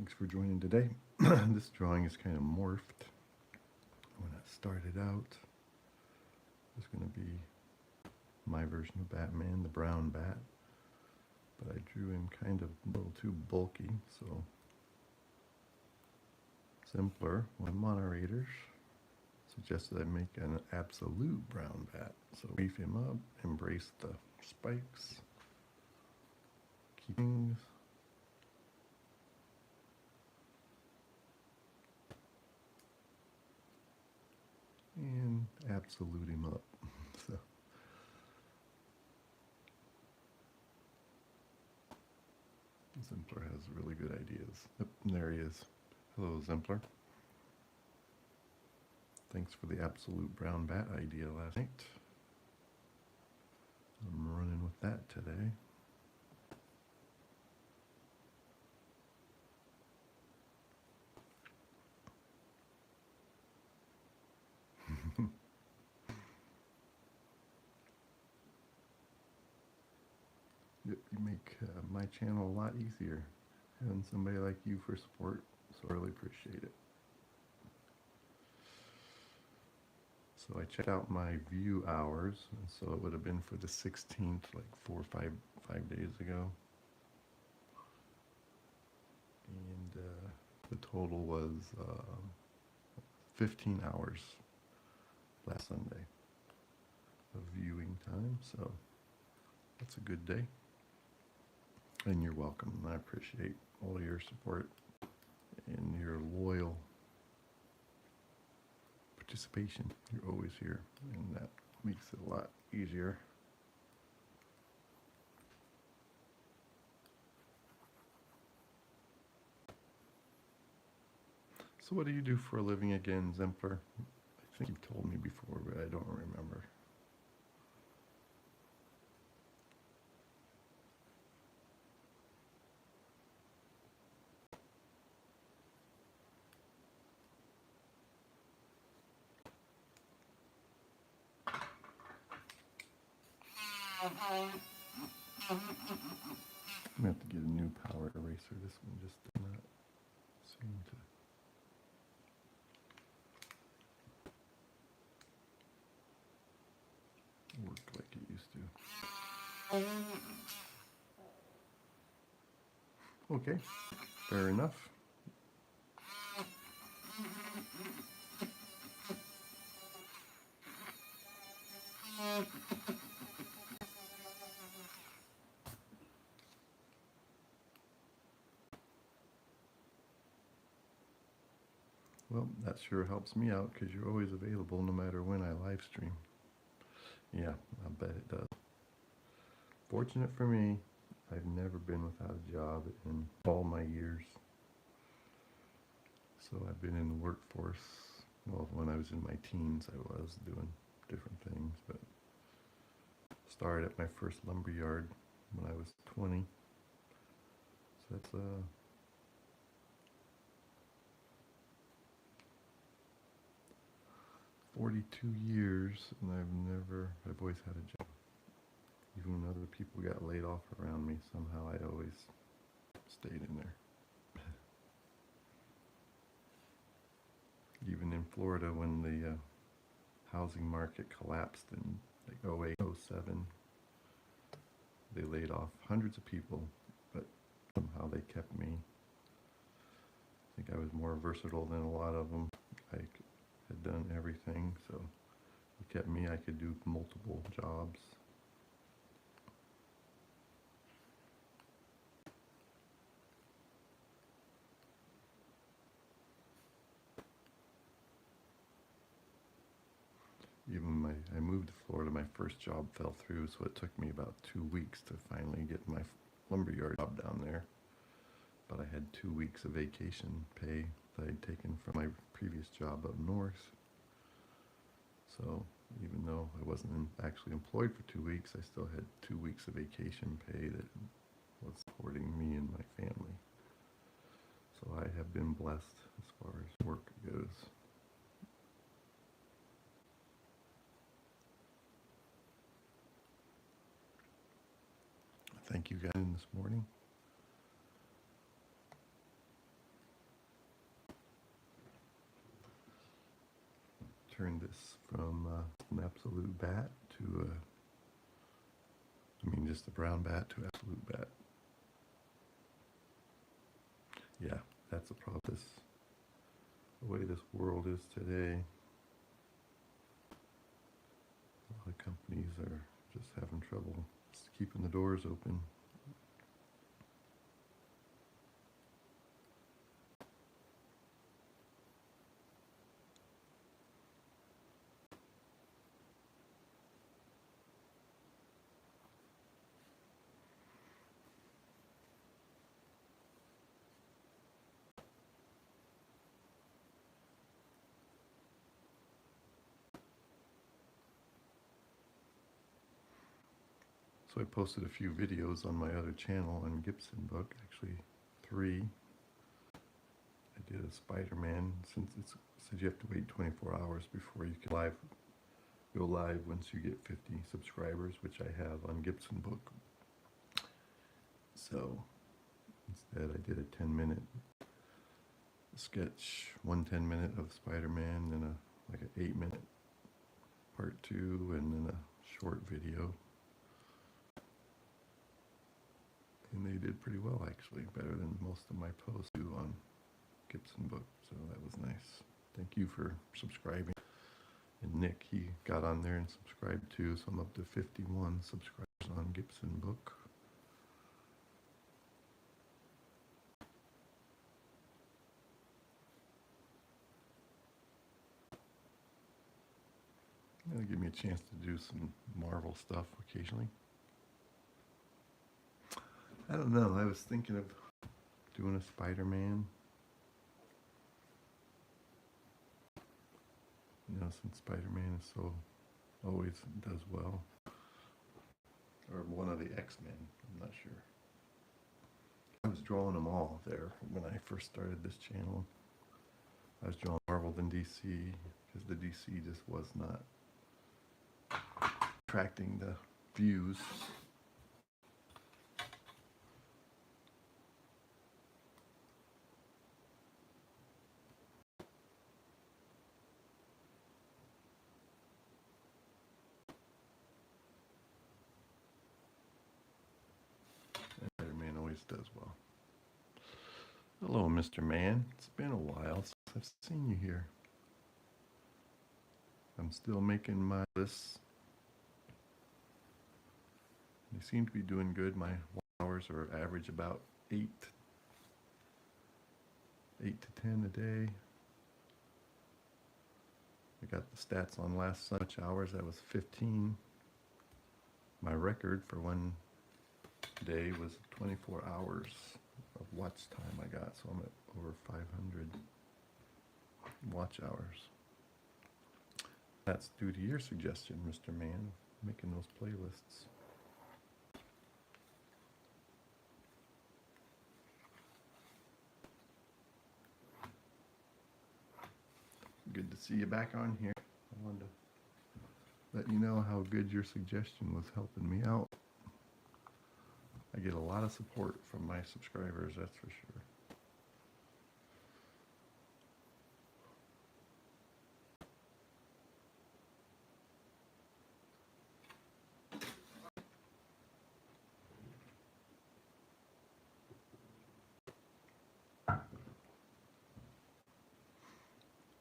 Thanks for joining today. This drawing is kind of morphed. When it started out, it was going to be my version of Batman, the brown bat, but I drew him kind of a little too bulky, so simpler. My moderators suggested I make an absolute brown bat, so beef him up, embrace the spikes, keep things. And absolute him up. So Zimpler has really good ideas. Yep, there he is. Hello, Zimpler. Thanks for the absolute brown bat idea last night. I'm running with that today. You make my channel a lot easier. Having somebody like you for support, so I really appreciate it. So I checked out my view hours, and so it would have been for the 16th, like 4 or 5 days ago. And the total was 15 hours last Sunday of viewing time, so that's a good day. And you're welcome. I appreciate all your support and your loyal participation. You're always here, and that makes it a lot easier. So what do you do for a living again, Zimpler? I think you've told me before, but I don't remember. I'm gonna have to get a new power eraser. This one just did not seem to work like it used to. Okay, fair enough. Well, that sure helps me out because you're always available no matter when I live stream. Yeah, I bet it does. Fortunate for me, I've never been without a job in all my years. So I've been in the workforce. Well, when I was in my teens, I was doing different things, but started at my first lumber yard when I was 20. So that's 42 years, and I've always had a job. Even when other people got laid off around me, somehow I always stayed in there. Even in Florida, when the housing market collapsed in like 08, 07, they laid off hundreds of people, but somehow they kept me. I think I was more versatile than a lot of them. I had done everything, so they kept me. I could do multiple jobs. Even I moved to Florida, my first job fell through, so it took me about 2 weeks to finally get my lumberyard job down there. But I had 2 weeks of vacation pay that I'd taken from my previous job up north. So even though I wasn't actually employed for 2 weeks, I still had 2 weeks of vacation pay that was supporting me and my family. So I have been blessed as far as work goes. Thank you guys this morning. turned this from an absolute bat to just a brown bat to absolute bat. Yeah, that's the problem. The way this world is today, a lot of companies are just having trouble keeping the doors open. So I posted a few videos on my other channel on Gibson Book, actually 3. I did a Spider-Man, since it says you have to wait 24 hours before you can go live once you get 50 subscribers, which I have on Gibson Book. So instead I did a 10-minute sketch, 1 10-minute of Spider-Man, then like an 8-minute part 2, and then a short video. And they did pretty well, actually, better than most of my posts do on Gibson Book, so that was nice. Thank you for subscribing. And Nick, he got on there and subscribed too, so I'm up to 51 subscribers on Gibson Book. It'll give me a chance to do some Marvel stuff occasionally. I don't know, I was thinking of doing a Spider-Man. You know, since Spider-Man is always does well. Or one of the X-Men, I'm not sure. I was drawing them all there when I first started this channel. I was drawing Marvel and DC, because the DC just was not attracting the views. Spider-Man always does well. Hello, Mr. Man. It's been a while since I've seen you here. I'm still making my lists. They seem to be doing good. My hours are average about 8 to 10 a day. I got the stats on last such hours. That was 15. My record for one day was 24 hours of watch time I got, so I'm at over 500 watch hours. That's due to your suggestion, Mr. Man, making those playlists. Good to see you back on here. I wanted to let you know how good your suggestion was helping me out. I get a lot of support from my subscribers, that's for sure.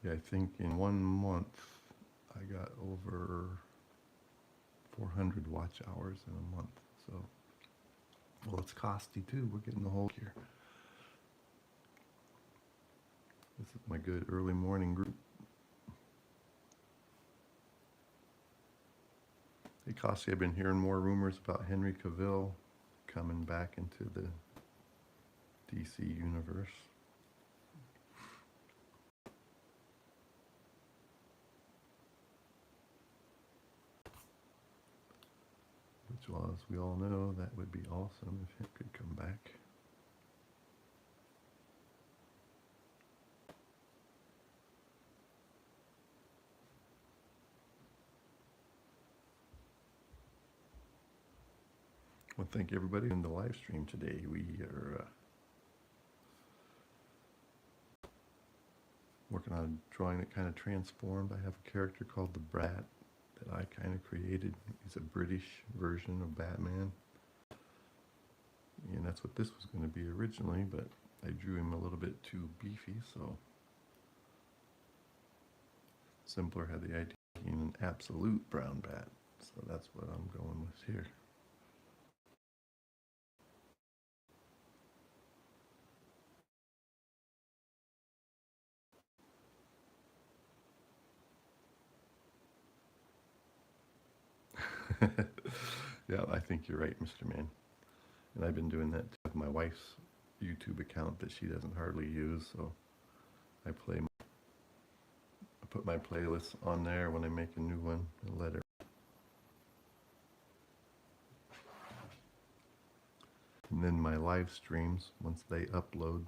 Yeah, I think in 1 month I got over 400 watch hours in a month. So, well, it's costly too. We're getting the whole here. This is my good early morning group. Hey, Costy, I've been hearing more rumors about Henry Cavill coming back into the DC universe. Which, well, as we all know, that would be awesome if it could come back. Well, thank everybody in the live stream today. We are working working on a drawing that kind of transformed. I have a character called the Brat that I kind of created. He's a British version of Batman. And that's what this was going to be originally, but I drew him a little bit too beefy, so Simpler had the idea of being an absolute brown bat. So that's what I'm going with here. Yeah, I think you're right, Mr. Man. And I've been doing that with my wife's YouTube account that she doesn't hardly use, so I put my playlists on there when I make a new one and let her. And then my live streams, once they upload,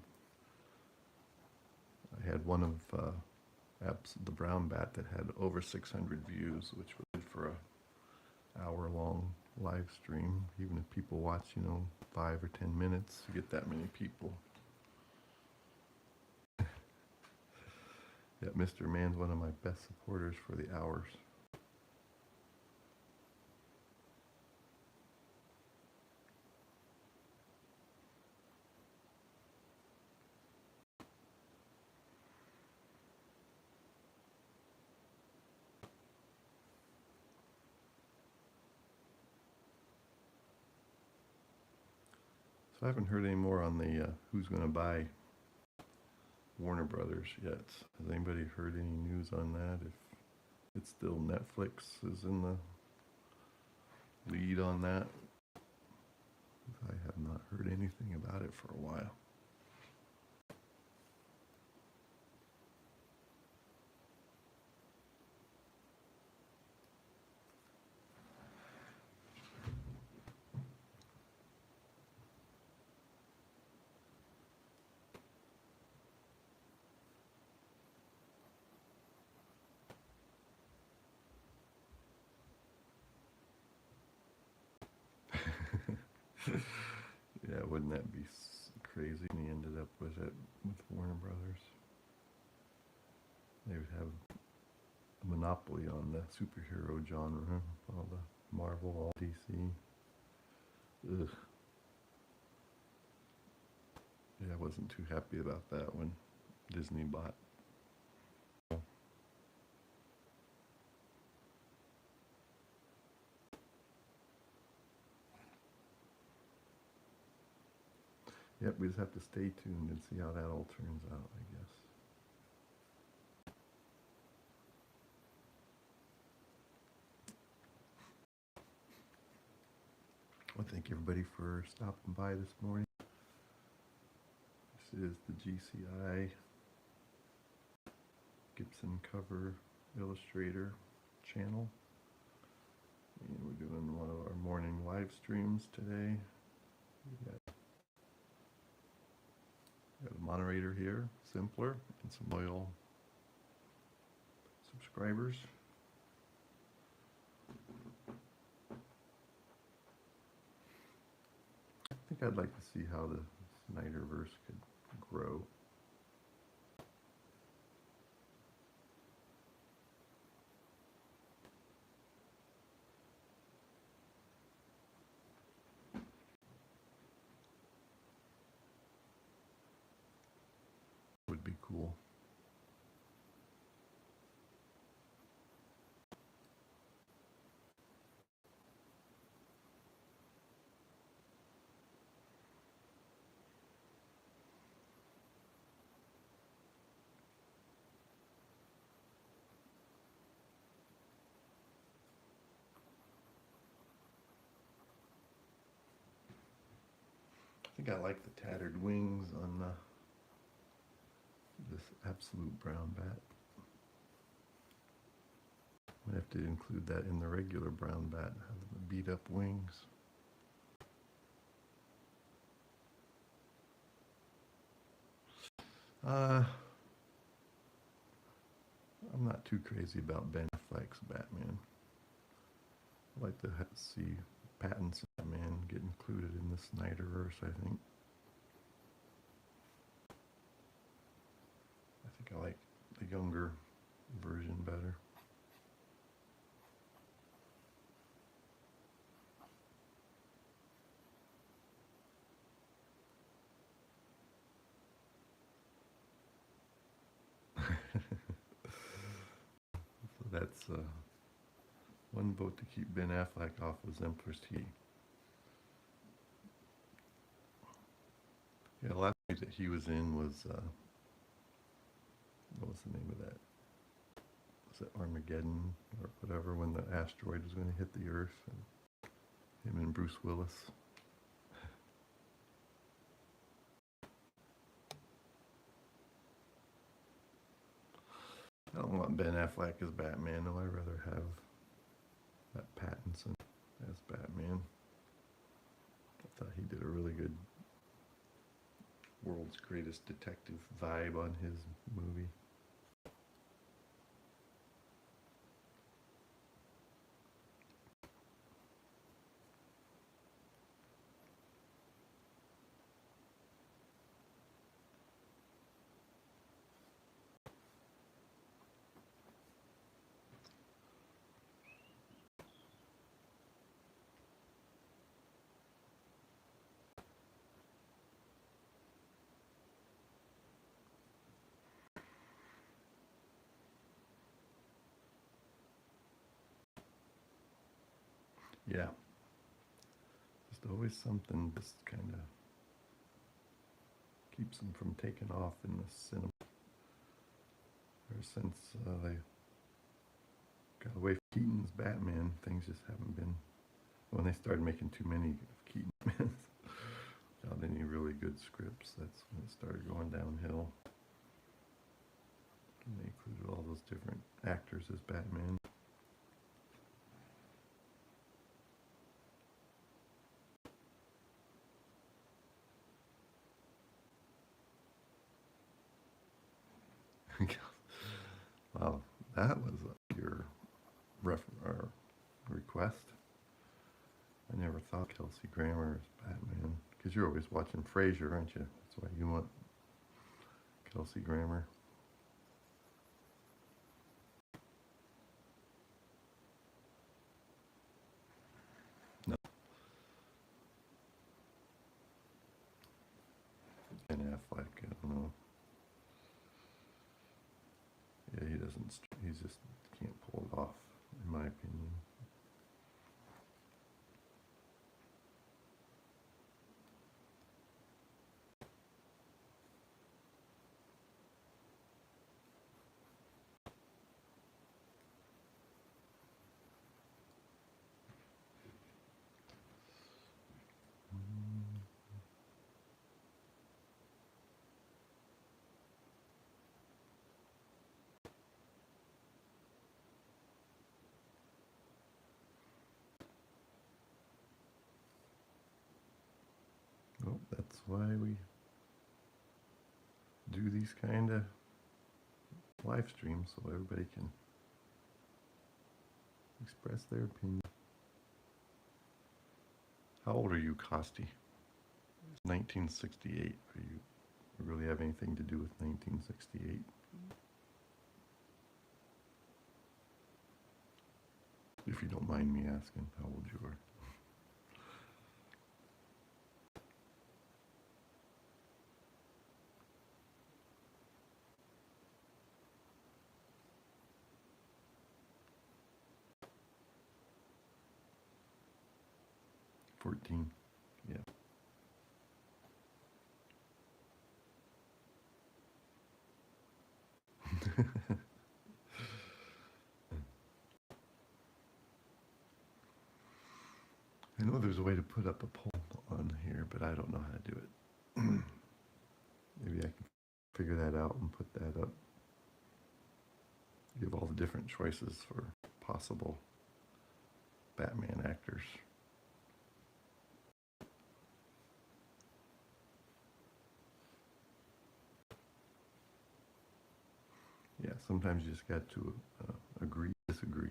I had one of the brown bat that had over 600 views, which was good for a hour-long live stream. Even if people watch, 5 or 10 minutes, you get that many people. Yeah, Mr. Man's one of my best supporters for the hours. So I haven't heard any more on the who's going to buy Warner Brothers yet. Has anybody heard any news on that? If it's still Netflix is in the lead on that. I have not heard anything about it for a while. Yeah, wouldn't that be crazy? And he ended up with it with Warner Brothers. They would have a monopoly on the superhero genre, all the Marvel, all DC. Ugh. Yeah, I wasn't too happy about that when Disney bought. Yep, we just have to stay tuned and see how that all turns out, I guess. Well, thank you everybody for stopping by this morning. This is the GCI Gibson Cover Illustrator channel. And we're doing one of our morning live streams today. We got a moderator here, Simpler, and some loyal subscribers. I think I'd like to see how the Snyderverse could grow. Would be cool. I think I like the tattered wings on this absolute brown bat. Might have to include that in the regular brown bat, have the beat up wings. I'm not too crazy about Ben Affleck's Batman. I'd like to see Pattinson's Batman get included in the Snyderverse, I think. I like the younger version better. So that's one vote to keep Ben Affleck off was Empress T. Yeah, the last movie that he was in was, what was the name of that? Was it Armageddon or whatever, when the asteroid was going to hit the Earth? And him and Bruce Willis. I don't want Ben Affleck as Batman, though. I'd rather have that Pattinson as Batman. I thought he did a really good world's greatest detective vibe on his movie. Yeah, just always something just kind of keeps them from taking off in the cinema. Ever since they got away from Keaton's Batman, things just haven't been. When they started making too many of Keaton without any really good scripts, that's when it started going downhill. And they included all those different actors as Batman. Wow, that was your request. I never thought Kelsey Grammer as Batman, because you're always watching Frasier, aren't you? That's why you want Kelsey Grammer. No, Ben Affleck, I don't know. Yeah, he doesn't. He just can't pull it off, in my opinion. Well, that's why we do these kind of live streams, so everybody can express their opinion. How old are you, Costi? 1968. Are you really have anything to do with 1968? If you don't mind me asking how old you are. '14. Yeah. I know there's a way to put up a poll on here, but I don't know how to do it. Maybe I can figure that out and put that up. Give all the different choices for possible Batman actors. Yeah, sometimes you just got to agree, disagree.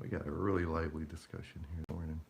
We got a really lively discussion here this morning.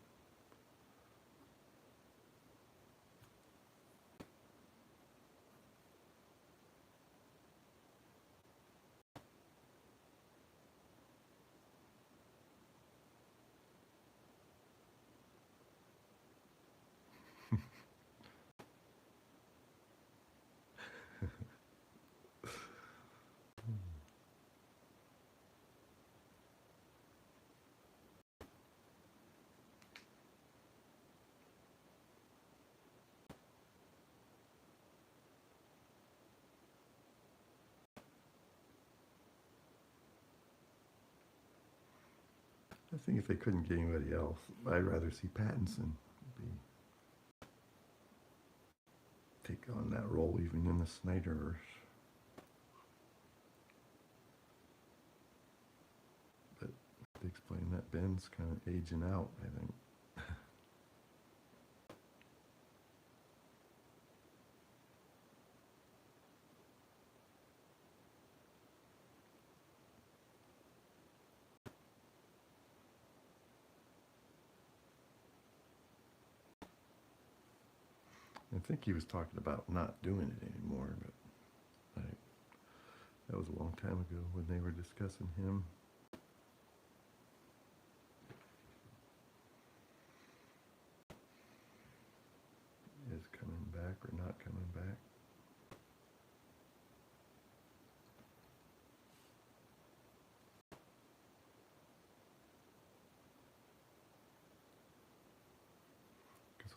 I think if they couldn't get anybody else, I'd rather see Pattinson take on that role even in the Snyderverse. But they explain that Ben's kind of aging out, I think. I think he was talking about not doing it anymore, but that was a long time ago when they were discussing him. Is coming back or not coming back?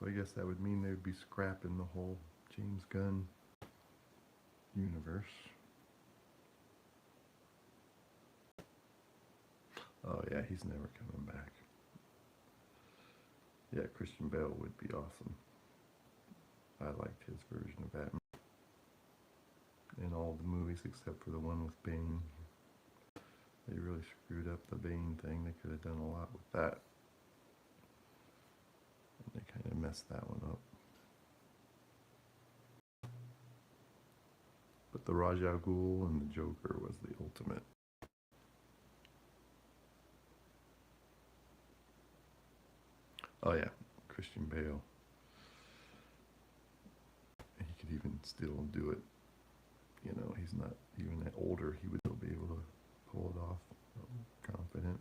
So I guess that would mean they would be scrapping the whole James Gunn universe. Oh yeah, he's never coming back. Yeah, Christian Bale would be awesome. I liked his version of Batman in all the movies except for the one with Bane. They really screwed up the Bane thing. They could have done a lot with that. And they kind of messed that one up. But the Ra's al Ghul and the Joker was the ultimate. Oh yeah, Christian Bale. He could even still do it. You know, he's not even that older. He would still be able to pull it off. I'm confident.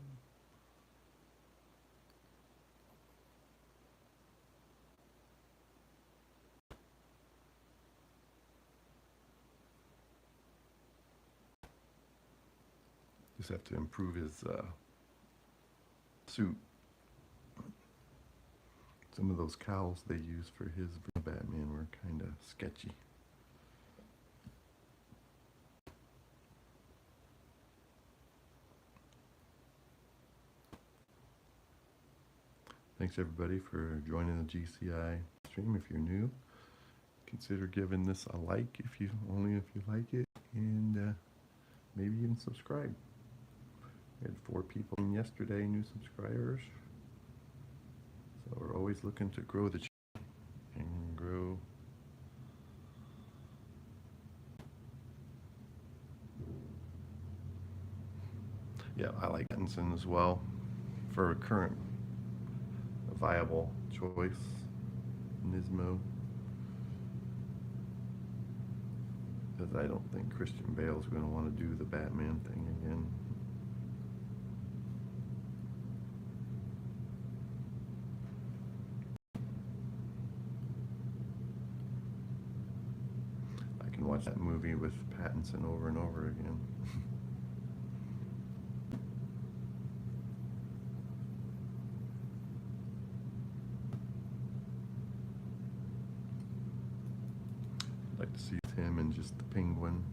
Just have to improve his suit. Some of those cowls they used for his Batman were kind of sketchy. Thanks everybody for joining the GCI stream. If you're new, consider giving this a like if you like it, and maybe even subscribe. We had 4 people yesterday, new subscribers. So we're always looking to grow the channel and grow. Yeah, I like Pattinson as well for a current viable choice. Nismo. Because I don't think Christian Bale's going to want to do the Batman thing again. I can watch that movie with Pattinson over and over again. I'd like to see him and just the Penguin.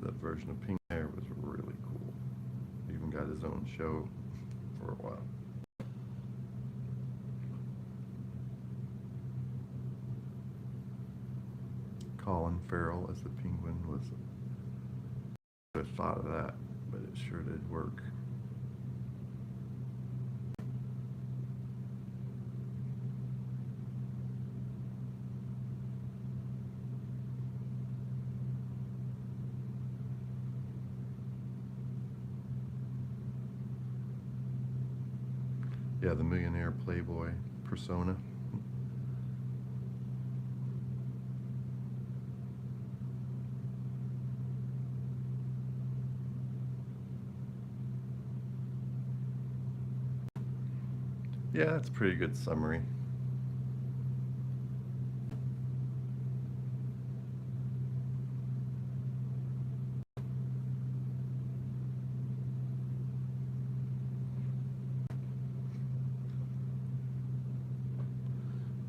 That version of Pink Hair was really cool. He even got his own show for a while. Colin Farrell as the Penguin was. I thought of that, but it sure did work. Yeah, the millionaire playboy persona. Yeah, that's a pretty good summary.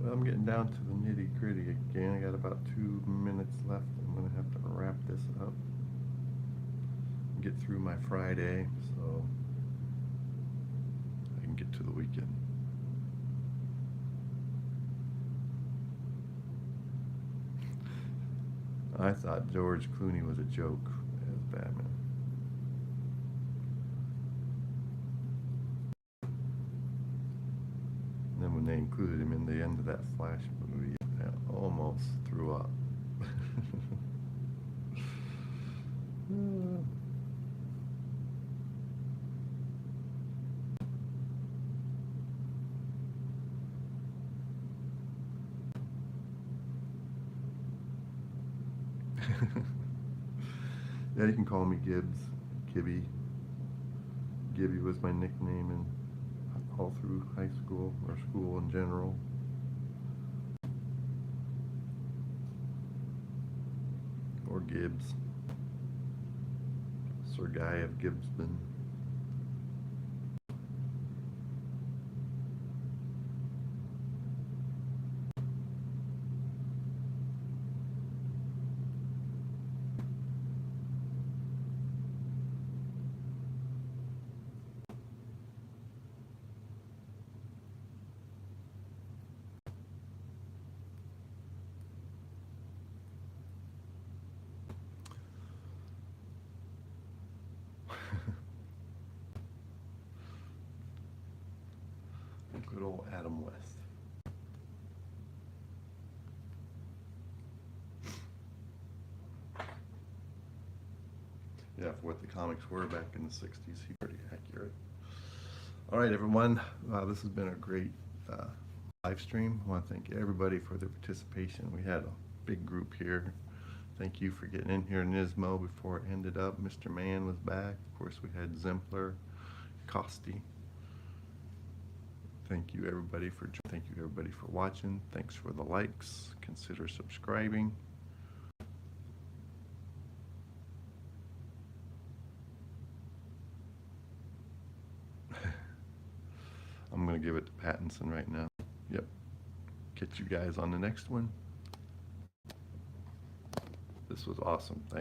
Well, I'm getting down to the nitty gritty again. I got about 2 minutes left. I'm going to have to wrap this up. Get through my Friday so I can get to the weekend. I thought George Clooney was a joke as Batman. And then when they included him in the end of that Flash movie, I almost threw up. Yeah, you can call me Gibbs, Gibby. Gibby was my nickname in all through high school or school in general. Or Gibbs. Sir Guy of Gibbston. Good old Adam West. Yeah, for what the comics were back in the 60s, he's pretty accurate. All right, everyone. This has been a great live stream. I want to thank everybody for their participation. We had a big group here. Thank you for getting in here, Nismo, before it ended up. Mr. Mann was back. Of course, we had Zempler, Costi. Thank you, everybody, for watching. Thanks for the likes. Consider subscribing. I'm going to give it to Pattinson right now. Yep. Catch you guys on the next one. This was awesome. Thanks.